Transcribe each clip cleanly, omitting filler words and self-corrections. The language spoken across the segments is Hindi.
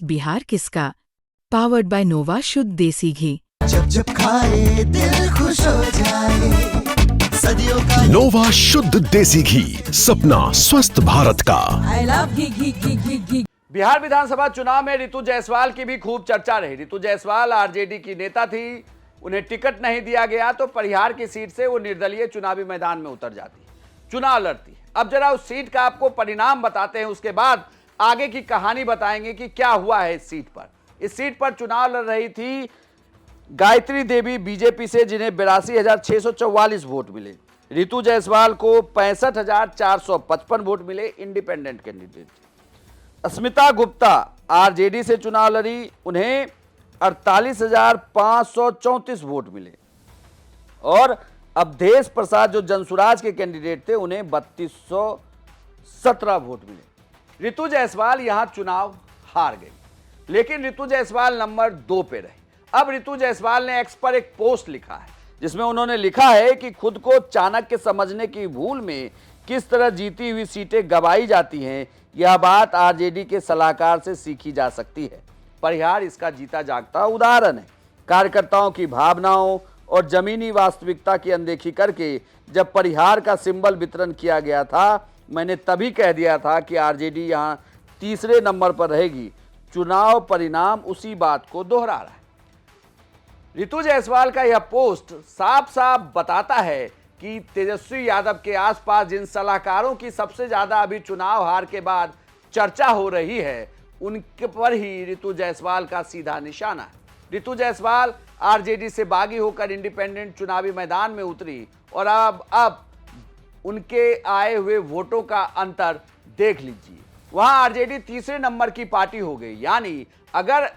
बिहार किसका? पावर्ड बाय नोवा शुद्ध देसी घी। जब जब खाए दिल खुश हो जाए, सदियों का नोवा शुद्ध देसी घी, सपना स्वस्थ भारत का। I love घी। बिहार विधानसभा चुनाव में ऋतु जायसवाल की भी खूब चर्चा रही। ऋतु जायसवाल आरजेडी की नेता थी, उन्हें टिकट नहीं दिया गया तो परिहार की सीट से वो निर्दलीय चुनावी मैदान में उतर जाती, चुनाव लड़ती। अब जरा उस सीट का आपको परिणाम बताते हैं, उसके बाद आगे की कहानी बताएंगे कि क्या हुआ है इस सीट पर। इस सीट पर चुनाव लड़ रही थी गायत्री देवी बीजेपी से, जिन्हें 82,644 वोट मिले। ऋतु जायसवाल को 65,455 वोट मिले, इंडिपेंडेंट कैंडिडेट। अस्मिता गुप्ता आरजेडी से चुनाव लड़ी, उन्हें 48,534 वोट मिले। और अवधेश प्रसाद जो जनसुराज के कैंडिडेट थे, उन्हें 3217 वोट मिले। ऋतु जायसवाल यहां चुनाव हार गई, लेकिन ऋतु जायसवाल नंबर 2 पे रही। अब ऋतु जायसवाल ने एक्स पर एक पोस्ट लिखा है, जिसमें उन्होंने लिखा है कि खुद को चाणक्य समझने की भूल में किस तरह जीती हुई सीटें गंवाई जाती हैं, यह बात आरजेडी के सलाहकार से सीखी जा सकती है। परिहार इसका जीता जागता उदाहरण है। कार्यकर्ताओं की भावनाओं और जमीनी वास्तविकता की अनदेखी करके जब परिहार का सिंबल वितरण किया गया था, मैंने तभी कह दिया था कि आरजेडी यहां तीसरे नंबर पर रहेगी। चुनाव परिणाम उसी बात को दोहरा रहा है। ऋतु जायसवाल का यह पोस्ट साफ साफ बताता है कि तेजस्वी यादव के आसपास जिन सलाहकारों की सबसे ज्यादा अभी चुनाव हार के बाद चर्चा हो रही है, उनके पर ही ऋतु जायसवाल का सीधा निशाना है। ऋतु जायसवाल आरजेडी से बागी होकर इंडिपेंडेंट चुनावी मैदान में उतरी और अब उनके आए हुए वोटों का अंतर देख लीजिए। वहां आरजेडी तीसरे नंबर की पार्टी हो गई। यानी अगर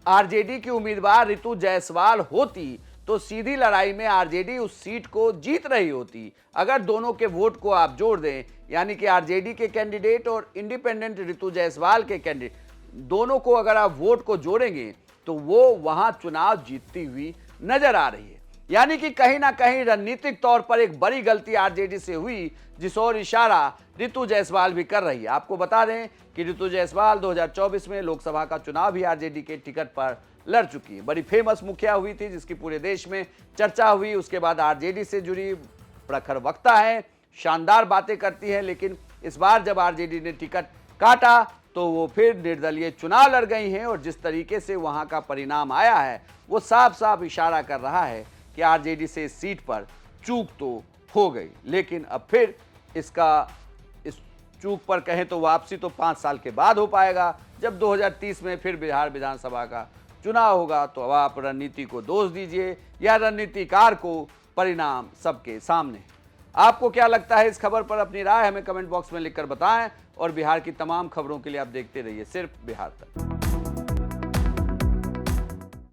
आरजेडी की उम्मीदवार ऋतु जायसवाल होती तो सीधी लड़ाई में आरजेडी उस सीट को जीत रही होती। अगर दोनों के वोट को आप जोड़ दें, यानी कि आरजेडी के कैंडिडेट और इंडिपेंडेंट ऋतु जायसवाल के कैंडिडेट, दोनों को अगर आप वोट को जोड़ेंगे तो वो वहां चुनाव जीतती हुई नजर आ रही है। यानी कि कहीं ना कहीं रणनीतिक तौर पर एक बड़ी गलती आरजेडी से हुई, जिस और इशारा ऋतु जायसवाल भी कर रही है। आपको बता दें कि ऋतु जायसवाल 2024 में लोकसभा का चुनाव भी आरजेडी के टिकट पर लड़ चुकी है। बड़ी फेमस मुखिया हुई थी, जिसकी पूरे देश में चर्चा हुई। उसके बाद आरजेडी से जुड़ी प्रखर वक्ता है, शानदार बातें करती है, लेकिन इस बार जब आरजेडी ने टिकट काटा तो वो फिर निर्दलीय चुनाव लड़ गई हैं। और जिस तरीके से वहां का परिणाम आया है, वो साफ साफ इशारा कर रहा है कि आरजेडी से इस सीट पर चूक तो हो गई, लेकिन अब फिर इस चूक पर कहें तो वापसी तो 5 साल के बाद हो पाएगा, जब 2030 में फिर बिहार विधानसभा का चुनाव होगा। तो अब आप रणनीति को दोष दीजिए या रणनीतिकार को, परिणाम सबके सामने। आपको क्या लगता है इस खबर पर? अपनी राय हमें कमेंट बॉक्स में लिखकर बताएं और बिहार की तमाम खबरों के लिए आप देखते रहिए सिर्फ बिहार तक।